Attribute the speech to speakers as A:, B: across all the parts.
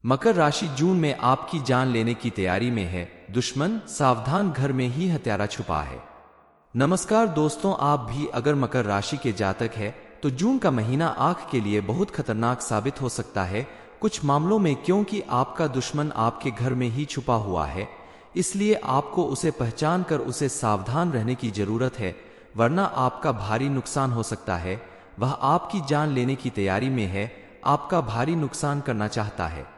A: मकर राशि जून में आपकी जान लेने की तैयारी में है। दुश्मन सावधान, घर में ही हत्यारा छुपा है। नमस्कार दोस्तों, आप भी अगर मकर राशि के जातक है तो जून का महीना आंख के लिए बहुत खतरनाक साबित हो सकता है कुछ मामलों में, क्योंकि आपका दुश्मन आपके घर में ही छुपा हुआ है। इसलिए आपको उसे पहचान कर उसे सावधान रहने की जरूरत है, वरना आपका भारी नुकसान हो सकता है। वह आपकी जान लेने की तैयारी में है, आपका भारी नुकसान करना चाहता है।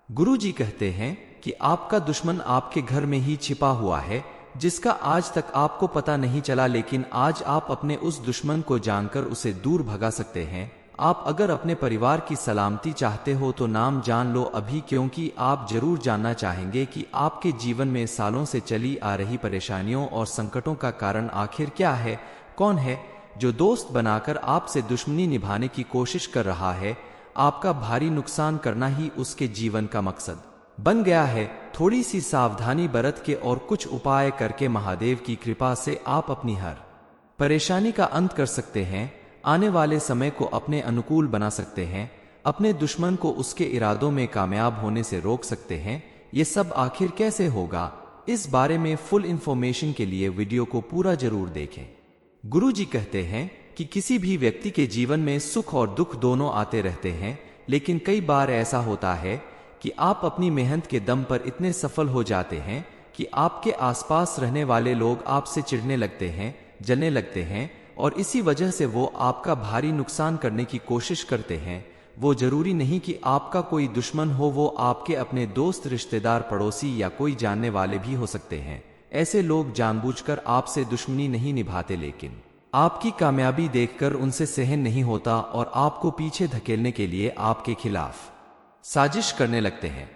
A: गुरु जी कहते हैं कि आपका दुश्मन आपके घर में ही छिपा हुआ है, जिसका आज तक आपको पता नहीं चला, लेकिन आज आप अपने उस दुश्मन को जानकर उसे दूर भगा सकते हैं। आप अगर अपने परिवार की सलामती चाहते हो तो नाम जान लो अभी, क्योंकि आप जरूर जानना चाहेंगे कि आपके जीवन में सालों से चली आ रही परेशानियों और संकटों का कारण आखिर क्या है। कौन है जो दोस्त बनाकर आपसे दुश्मनी निभाने की कोशिश कर रहा है। आपका भारी नुकसान करना ही उसके जीवन का मकसद बन गया है। थोड़ी सी सावधानी बरत के और कुछ उपाय करके महादेव की कृपा से आप अपनी हर परेशानी का अंत कर सकते हैं। आने वाले समय को अपने अनुकूल बना सकते हैं, अपने दुश्मन को उसके इरादों में कामयाब होने से रोक सकते हैं। ये सब आखिर कैसे होगा, इस बारे में फुल इंफॉर्मेशन के लिए वीडियो को पूरा जरूर देखें। गुरु जी कहते हैं कि किसी भी व्यक्ति के जीवन में सुख और दुख दोनों आते रहते हैं, लेकिन कई बार ऐसा होता है कि आप अपनी मेहनत के दम पर इतने सफल हो जाते हैं कि आपके आसपास रहने वाले लोग आपसे चिढ़ने लगते हैं, जलने लगते हैं, और इसी वजह से वो आपका भारी नुकसान करने की कोशिश करते हैं। वो जरूरी नहीं कि आपका कोई दुश्मन हो, वो आपके अपने दोस्त, रिश्तेदार, पड़ोसी या कोई जानने वाले भी हो सकते हैं। ऐसे लोग जानबूझकर आपसे दुश्मनी नहीं निभाते, लेकिन आपकी कामयाबी देखकर उनसे सहन नहीं होता और आपको पीछे धकेलने के लिए आपके खिलाफ साजिश करने लगते हैं।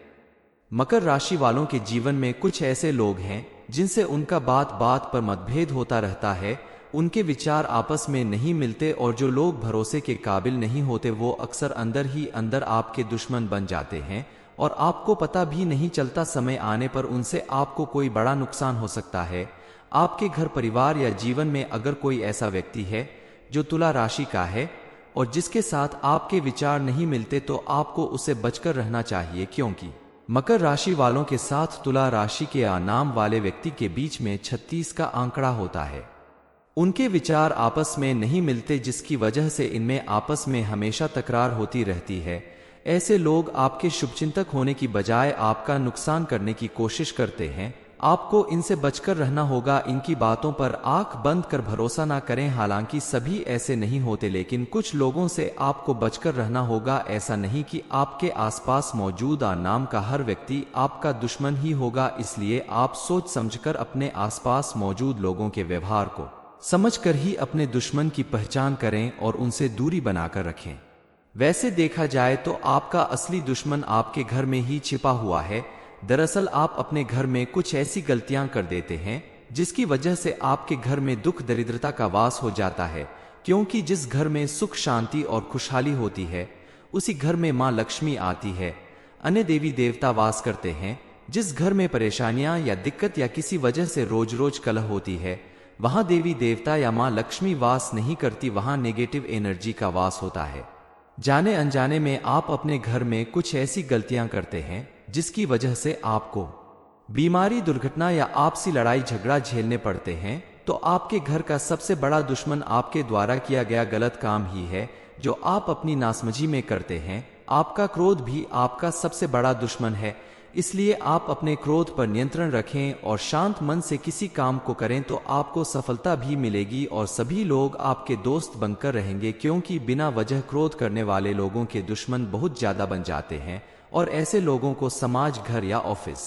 A: मकर राशि वालों के जीवन में कुछ ऐसे लोग हैं जिनसे उनका बात बात पर मतभेद होता रहता है। उनके विचार आपस में नहीं मिलते और जो लोग भरोसे के काबिल नहीं होते वो अक्सर अंदर ही अंदर आपके दुश्मन बन जाते हैं और आपको पता भी नहीं चलता। समय आने पर उनसे आपको कोई बड़ा नुकसान हो सकता है। आपके घर परिवार या जीवन में अगर कोई ऐसा व्यक्ति है जो तुला राशि का है और जिसके साथ आपके विचार नहीं मिलते तो आपको उसे बचकर रहना चाहिए, क्योंकि मकर राशि वालों के साथ तुला राशि के नाम वाले व्यक्ति के बीच में 36 का आंकड़ा होता है। उनके विचार आपस में नहीं मिलते, जिसकी वजह से इनमें आपस में हमेशा तकरार होती रहती है। ऐसे लोग आपके शुभचिंतक होने की बजाय आपका नुकसान करने की कोशिश करते हैं। आपको इनसे बचकर रहना होगा। इनकी बातों पर आंख बंद कर भरोसा ना करें। हालांकि सभी ऐसे नहीं होते, लेकिन कुछ लोगों से आपको बचकर रहना होगा। ऐसा नहीं कि आपके आसपास मौजूद नाम का हर व्यक्ति आपका दुश्मन ही होगा, इसलिए आप सोच समझकर अपने आसपास मौजूद लोगों के व्यवहार को समझकर ही अपने दुश्मन की पहचान करें और उनसे दूरी बनाकर रखें। वैसे देखा जाए तो आपका असली दुश्मन आपके घर में ही छिपा हुआ है। दरअसल आप अपने घर में कुछ ऐसी गलतियां कर देते हैं जिसकी वजह से आपके घर में दुख दरिद्रता का वास हो जाता है, क्योंकि जिस घर में सुख, शांति और खुशहाली होती है उसी घर में मां लक्ष्मी आती है। अन्य देवी देवता वास करते हैं। जिस घर में परेशानियां या दिक्कत या किसी वजह से रोज रोज कलह होती है, वहां देवी देवता या मां लक्ष्मी वास नहीं करती, वहां नेगेटिव एनर्जी का वास होता है। जाने अनजाने में आप अपने घर में कुछ ऐसी गलतियां करते हैं जिसकी वजह से आपको बीमारी, दुर्घटना या आपसी लड़ाई झगड़ा झेलने पड़ते हैं। तो आपके घर का सबसे बड़ा दुश्मन आपके द्वारा किया गया गलत काम ही है जो आप अपनी नासमझी में करते हैं। आपका क्रोध भी आपका सबसे बड़ा दुश्मन है, इसलिए आप अपने क्रोध पर नियंत्रण रखें और शांत मन से किसी काम को करें तो आपको सफलता भी मिलेगी और सभी लोग आपके दोस्त बनकर रहेंगे, क्योंकि बिना वजह क्रोध करने वाले लोगों के दुश्मन बहुत ज्यादा बन जाते हैं और ऐसे लोगों को समाज, घर या ऑफिस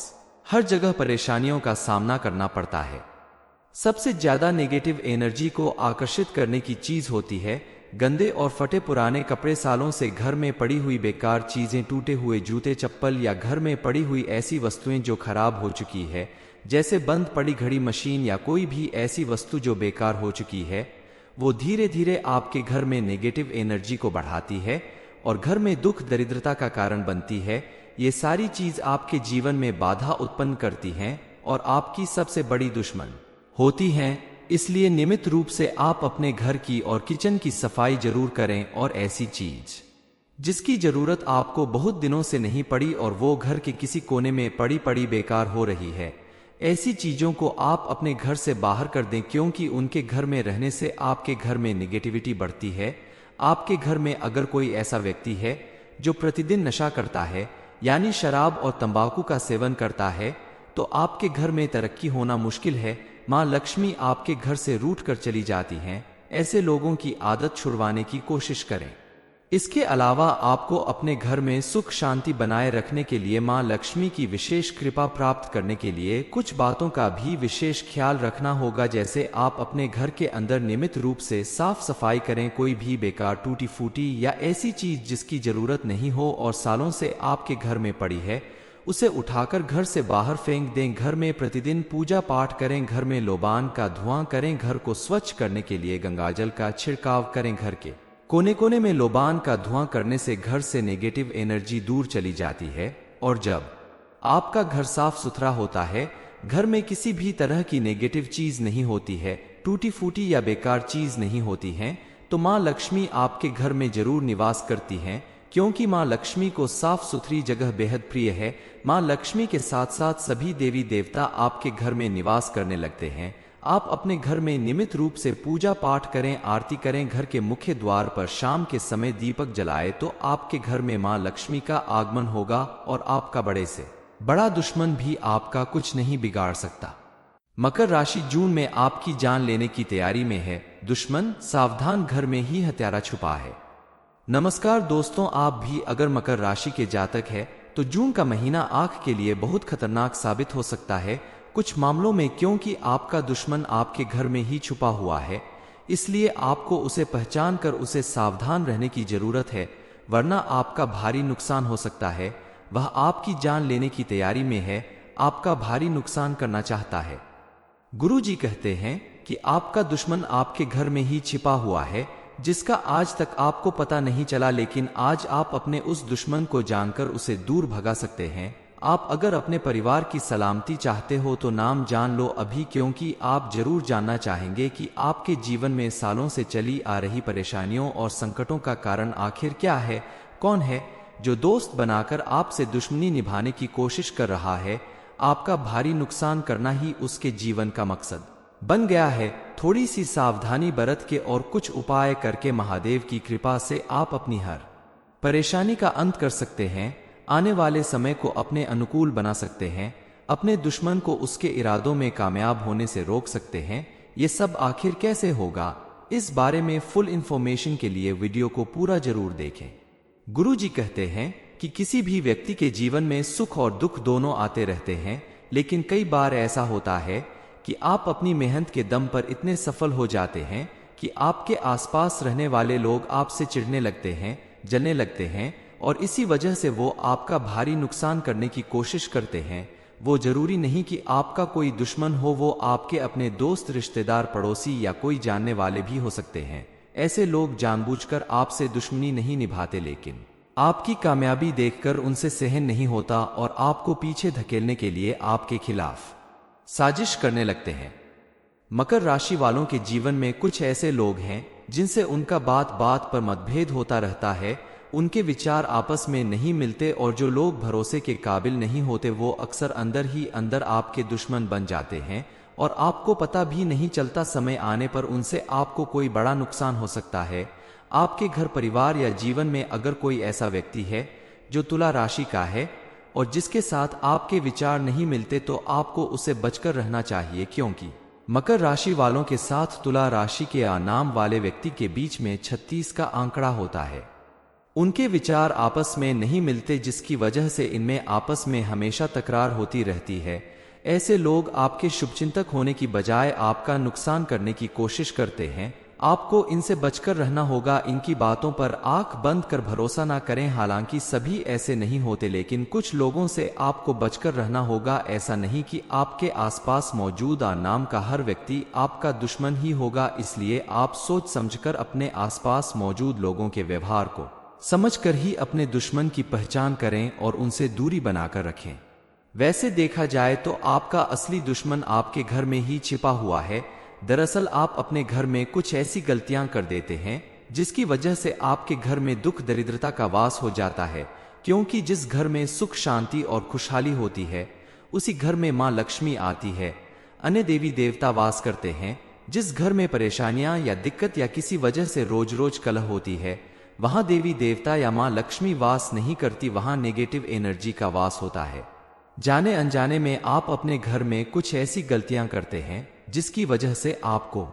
A: हर जगह परेशानियों का सामना करना पड़ता है। सबसे ज्यादा नेगेटिव एनर्जी को आकर्षित करने की चीज होती है गंदे और फटे पुराने कपड़े, सालों से घर में पड़ी हुई बेकार चीजें, टूटे हुए जूते, चप्पल या घर में पड़ी हुई ऐसी वस्तुएं जो खराब हो चुकी है, जैसे बंद पड़ी घड़ी, मशीन या कोई भी ऐसी वस्तु जो बेकार हो चुकी है। वो धीरे धीरे आपके घर में नेगेटिव एनर्जी को बढ़ाती है और घर में दुख दरिद्रता का कारण बनती है। ये सारी चीज आपके जीवन में बाधा उत्पन्न करती हैं और आपकी सबसे बड़ी दुश्मन होती हैं। इसलिए नियमित रूप से आप अपने घर की और किचन की सफाई जरूर करें और ऐसी चीज जिसकी जरूरत आपको बहुत दिनों से नहीं पड़ी और वो घर के किसी कोने में पड़ी पड़ी बेकार हो रही है। ऐसी चीजों को आप अपने घर से बाहर कर दें, क्योंकि उनके घर में रहने से आपके घर में निगेटिविटी बढ़ती है। आपके घर में अगर कोई ऐसा व्यक्ति है जो प्रतिदिन नशा करता है, यानी शराब और तंबाकू का सेवन करता है, तो आपके घर में तरक्की होना मुश्किल है। माँ लक्ष्मी आपके घर से रूठ कर चली जाती हैं। ऐसे लोगों की आदत छुड़वाने की कोशिश करें। इसके अलावा आपको अपने घर में सुख शांति बनाए रखने के लिए माँ लक्ष्मी की विशेष कृपा प्राप्त करने के लिए कुछ बातों का भी विशेष ख्याल रखना होगा, जैसे आप अपने घर के अंदर नियमित रूप से साफ सफाई करें। कोई भी बेकार टूटी फूटी या ऐसी चीज जिसकी जरूरत नहीं हो और सालों से आपके घर में पड़ी है, उसे उठाकर घर से बाहर फेंक दें। घर में प्रतिदिन पूजा पाठ करें। घर में लोबान का धुआं करें। घर को स्वच्छ करने के लिए गंगाजल का छिड़काव करें। घर के कोने कोने में लोबान का धुआं करने से घर से नेगेटिव एनर्जी दूर चली जाती है। और जब आपका घर साफ सुथरा होता है, घर में किसी भी तरह की नेगेटिव चीज नहीं होती है, टूटी फूटी या बेकार चीज नहीं होती है, तो माँ लक्ष्मी आपके घर में जरूर निवास करती हैं। क्योंकि माँ लक्ष्मी को साफ सुथरी जगह बेहद प्रिय है। माँ लक्ष्मी के साथ साथ सभी देवी देवता आपके घर में निवास करने लगते हैं। आप अपने घर में नियमित रूप से पूजा पाठ करें, आरती करें। घर के मुख्य द्वार पर शाम के समय दीपक जलाएं, तो आपके घर में माँ लक्ष्मी का आगमन होगा और आपका बड़े से बड़ा दुश्मन भी आपका कुछ नहीं बिगाड़ सकता। मकर राशि जून में आपकी जान लेने की तैयारी में है। दुश्मन सावधान, घर में ही हत्यारा छुपा है। नमस्कार दोस्तों, आप भी अगर मकर राशि के जातक है तो जून का महीना आंख के लिए बहुत खतरनाक साबित हो सकता है कुछ मामलों में, क्योंकि आपका दुश्मन आपके घर में ही छुपा हुआ है। इसलिए आपको उसे पहचान कर उसे सावधान रहने की जरूरत है, वरना आपका भारी नुकसान हो सकता है। वह आपकी जान लेने की तैयारी में है, आपका भारी नुकसान करना चाहता है। गुरु जी कहते हैं कि आपका दुश्मन आपके घर में ही छिपा हुआ है, जिसका आज तक आपको पता नहीं चला, लेकिन आज आप अपने उस दुश्मन को जानकर उसे दूर भगा सकते हैं। आप अगर अपने परिवार की सलामती चाहते हो तो नाम जान लो अभी, क्योंकि आप जरूर जानना चाहेंगे कि आपके जीवन में सालों से चली आ रही परेशानियों और संकटों का कारण आखिर क्या है। कौन है जो दोस्त बनाकर आपसे दुश्मनी निभाने की कोशिश कर रहा है। आपका भारी नुकसान करना ही उसके जीवन का मकसद बन गया है। थोड़ी सी सावधानी बरत के और कुछ उपाय करके महादेव की कृपा से आप अपनी हर परेशानी का अंत कर सकते हैं। आने वाले समय को अपने अनुकूल बना सकते हैं। अपने दुश्मन को उसके इरादों में कामयाब होने से रोक सकते हैं। ये सब आखिर कैसे होगा, इस बारे में फुल इंफॉर्मेशन के लिए वीडियो को पूरा जरूर देखें। गुरु जी कहते हैं कि किसी भी व्यक्ति के जीवन में सुख और दुख दोनों आते रहते हैं, लेकिन कई बार ऐसा होता है कि आप अपनी मेहनत के दम पर इतने सफल हो जाते हैं कि आपके आसपास रहने वाले लोग आपसे चिढ़ने लगते हैं, जलने लगते हैं, और इसी वजह से वो आपका भारी नुकसान करने की कोशिश करते हैं। वो जरूरी नहीं कि आपका कोई दुश्मन हो, वो आपके अपने दोस्त, रिश्तेदार, पड़ोसी या कोई जानने वाले भी हो सकते हैं। ऐसे लोग जानबूझकर आपसे दुश्मनी नहीं निभाते, लेकिन आपकी कामयाबी देखकर उनसे सहन नहीं होता और आपको पीछे धकेलने के लिए आपके खिलाफ साजिश करने लगते हैं। मकर राशि वालों के जीवन में कुछ ऐसे लोग हैं जिनसे उनका बात बात पर मतभेद होता रहता है। उनके विचार आपस में नहीं मिलते और जो लोग भरोसे के काबिल नहीं होते वो अक्सर अंदर ही अंदर आपके दुश्मन बन जाते हैं और आपको पता भी नहीं चलता। समय आने पर उनसे आपको कोई बड़ा नुकसान हो सकता है। आपके घर परिवार या जीवन में अगर कोई ऐसा व्यक्ति है जो तुला राशि का है और जिसके साथ आपके विचार नहीं मिलते, तो आपको उसे बचकर रहना चाहिए, क्योंकि मकर राशि वालों के साथ तुला राशि के नाम वाले व्यक्ति के बीच में 36 का आंकड़ा होता है। उनके विचार आपस में नहीं मिलते, जिसकी वजह से इनमें आपस में हमेशा तकरार होती रहती है। ऐसे लोग आपके शुभचिंतक होने की बजाय आपका नुकसान करने की कोशिश करते हैं। आपको इनसे बचकर रहना होगा। इनकी बातों पर आंख बंद कर भरोसा ना करें। हालांकि सभी ऐसे नहीं होते, लेकिन कुछ लोगों से आपको बचकर रहना होगा। ऐसा नहीं कि आपके आसपास मौजूद नाम का हर व्यक्ति आपका दुश्मन ही होगा, इसलिए आप सोच समझकर अपने आसपास मौजूद लोगों के व्यवहार को समझकर ही अपने दुश्मन की पहचान करें और उनसे दूरी बनाकर रखें। वैसे देखा जाए तो आपका असली दुश्मन आपके घर में ही छिपा हुआ है। दरअसल आप अपने घर में कुछ ऐसी गलतियां कर देते हैं जिसकी वजह से आपके घर में दुख दरिद्रता का वास हो जाता है, क्योंकि जिस घर में सुख शांति और खुशहाली होती है उसी घर में माँ लक्ष्मी आती है। अन्य देवी देवता वास करते हैं। जिस घर में परेशानियां या दिक्कत या किसी वजह से रोज रोज कलह होती है, वहां देवी देवता या माँ लक्ष्मी वास नहीं करती, वहां नेगेटिव एनर्जी का वास होता है। जाने अनजाने में आप अपने घर में कुछ ऐसी गलतियां करते हैं जिसकी वजह से आपको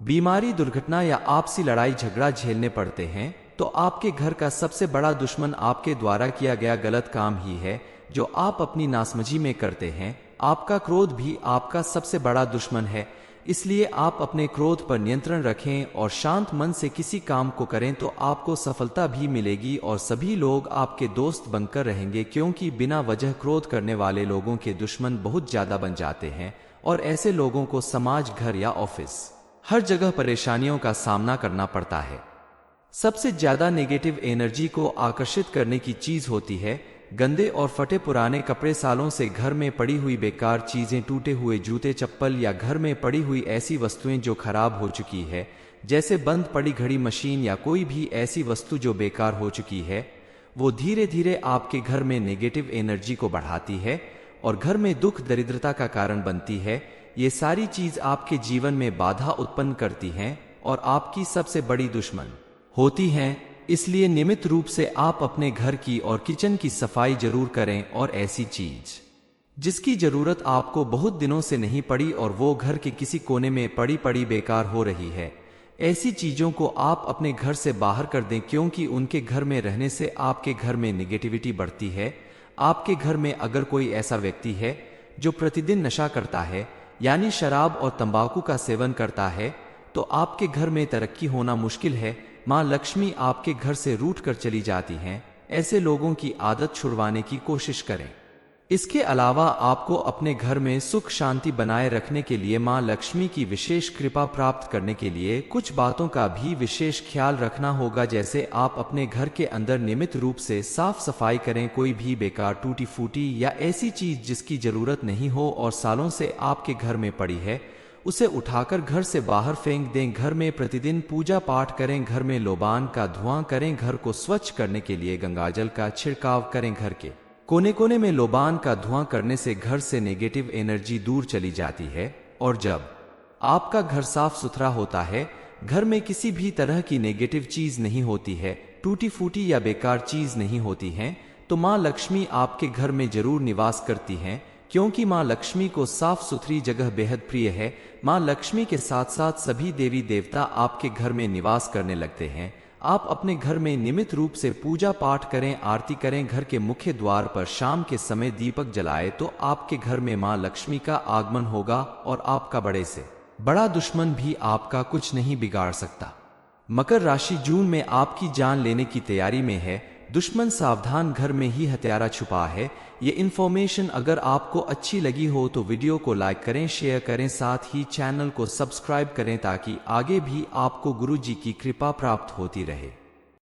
A: बीमारी, दुर्घटना या आपसी लड़ाई झगड़ा झेलने पड़ते हैं, तो आपके घर का सबसे बड़ा दुश्मन आपके द्वारा किया गया गलत काम ही है जो आप अपनी नासमझी में करते हैं। आपका क्रोध भी आपका सबसे बड़ा दुश्मन है, इसलिए आप अपने क्रोध पर नियंत्रण रखें और शांत मन से किसी काम को करें तो आपको सफलता भी मिलेगी और सभी लोग आपके दोस्त बनकर रहेंगे, क्योंकि बिना वजह क्रोध करने वाले लोगों के दुश्मन बहुत ज्यादा बन जाते हैं और ऐसे लोगों को समाज, घर या ऑफिस हर जगह परेशानियों का सामना करना पड़ता है। सबसे ज्यादा नेगेटिव एनर्जी को आकर्षित करने की चीज होती है गंदे और फटे पुराने कपड़े, सालों से घर में पड़ी हुई बेकार चीजें, टूटे हुए जूते चप्पल या घर में पड़ी हुई ऐसी वस्तुएं जो खराब हो चुकी है, जैसे बंद पड़ी घड़ी, मशीन या कोई भी ऐसी वस्तु जो बेकार हो चुकी है, वो धीरे धीरे आपके घर में नेगेटिव एनर्जी को बढ़ाती है और घर में दुख दरिद्रता का कारण बनती है। ये सारी चीज आपके जीवन में बाधा उत्पन्न करती हैं और आपकी सबसे बड़ी दुश्मन होती हैं। इसलिए नियमित रूप से आप अपने घर की और किचन की सफाई जरूर करें और ऐसी चीज जिसकी जरूरत आपको बहुत दिनों से नहीं पड़ी और वो घर के किसी कोने में पड़ी पड़ी बेकार हो रही है, ऐसी चीजों को आप अपने घर से बाहर कर दें, क्योंकि उनके घर में रहने से आपके घर में निगेटिविटी बढ़ती है। आपके घर में अगर कोई ऐसा व्यक्ति है जो प्रतिदिन नशा करता है, यानी शराब और तंबाकू का सेवन करता है, तो आपके घर में तरक्की होना मुश्किल है। माँ लक्ष्मी आपके घर से रूठ कर चली जाती हैं। ऐसे लोगों की आदत छुड़वाने की कोशिश करें। इसके अलावा आपको अपने घर में सुख शांति बनाए रखने के लिए माँ लक्ष्मी की विशेष कृपा प्राप्त करने के लिए कुछ बातों का भी विशेष ख्याल रखना होगा, जैसे आप अपने घर के अंदर नियमित रूप से साफ सफाई करें। कोई भी बेकार, टूटी फूटी या ऐसी चीज जिसकी जरूरत नहीं हो और सालों से आपके घर में पड़ी है, उसे उठाकर घर से बाहर फेंक दें। घर में प्रतिदिन पूजा पाठ करें। घर में लोबान का धुआं करें। घर को स्वच्छ करने के लिए गंगाजल का छिड़काव करें। घर के कोने कोने में लोबान का धुआं करने से घर से नेगेटिव एनर्जी दूर चली जाती है और जब आपका घर साफ सुथरा होता है, घर में किसी भी तरह की नेगेटिव चीज नहीं होती है, टूटी फूटी या बेकार चीज नहीं होती है, तो माँ लक्ष्मी आपके घर में जरूर निवास करती हैं, क्योंकि माँ लक्ष्मी को साफ सुथरी जगह बेहद प्रिय है। माँ लक्ष्मी के साथ साथ सभी देवी देवता आपके घर में निवास करने लगते हैं। आप अपने घर में नियमित रूप से पूजा पाठ करें, आरती करें। घर के मुख्य द्वार पर शाम के समय दीपक जलाए तो आपके घर में माँ लक्ष्मी का आगमन होगा और आपका बड़े से बड़ा दुश्मन भी आपका कुछ नहीं बिगाड़ सकता। मकर राशि, जून में आपकी जान लेने की तैयारी में है। दुश्मन सावधान, घर में ही हत्यारा छुपा है। ये इन्फॉर्मेशन अगर आपको अच्छी लगी हो तो वीडियो को लाइक करें, शेयर करें, साथ ही चैनल को सब्सक्राइब करें ताकि आगे भी आपको गुरु जी की कृपा प्राप्त होती रहे।